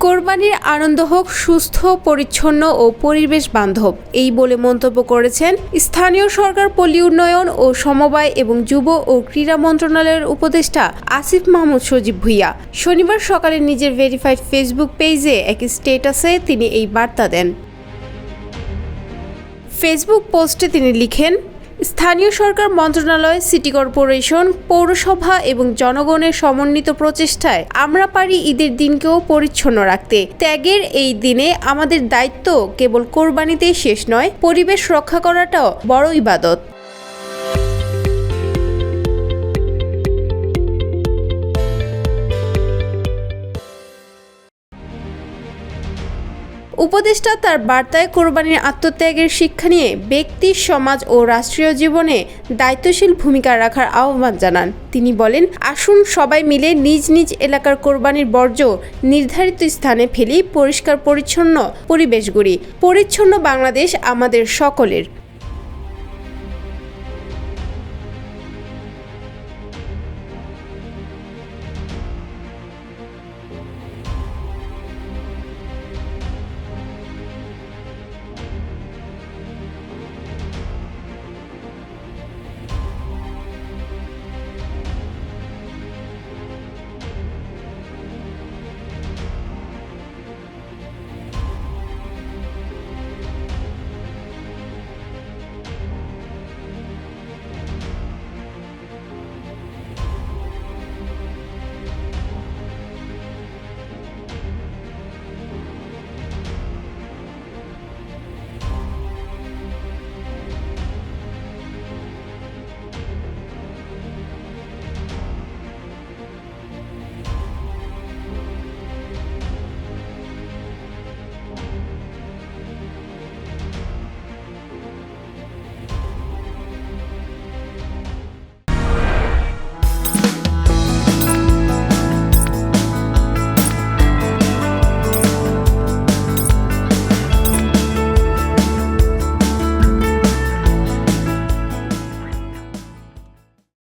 কোরবানির আনন্দ হোক সুস্থ, পরিচ্ছন্ন ও পরিবেশ বান্ধব, এই বলে মন্তব্য করেছেন স্থানীয় সরকার, পল্লী উন্নয়ন ও সমবায় এবং যুব ও ক্রীড়া মন্ত্রণালয়ের উপদেষ্টা আসিফ মাহমুদ সজীব ভুঁইয়া। শনিবার সকালে নিজের ভেরিফাইড ফেসবুক পেজে এক স্ট্যাটাসে তিনি এই বার্তা দেন। ফেসবুক পোস্টে তিনি লিখেন, স্থানীয় সরকার মন্ত্রণালয়, সিটি কর্পোরেশন, পৌরসভা এবং জনগণের সমন্বিত প্রচেষ্টায় আমরা পারি ঈদের দিনকেও পরিচ্ছন্ন রাখতে। ত্যাগের এই দিনে আমাদের দায়িত্ব কেবল কোরবানিতেই শেষ নয়, পরিবেশ রক্ষা করাটাও বড় ইবাদত। উপদেষ্টা তার বার্তায় কোরবানির আত্মত্যাগের শিক্ষা নিয়ে ব্যক্তি, সমাজ ও রাষ্ট্রীয় জীবনে দায়িত্বশীল ভূমিকা রাখার আহ্বান জানান। তিনি বলেন, আসুন সবাই মিলে নিজ নিজ এলাকার কোরবানির বর্জ্য নির্ধারিত স্থানে ফেলি, পরিষ্কার পরিচ্ছন্ন পরিবেশ গড়ি। পরিচ্ছন্ন বাংলাদেশ আমাদের সকলের।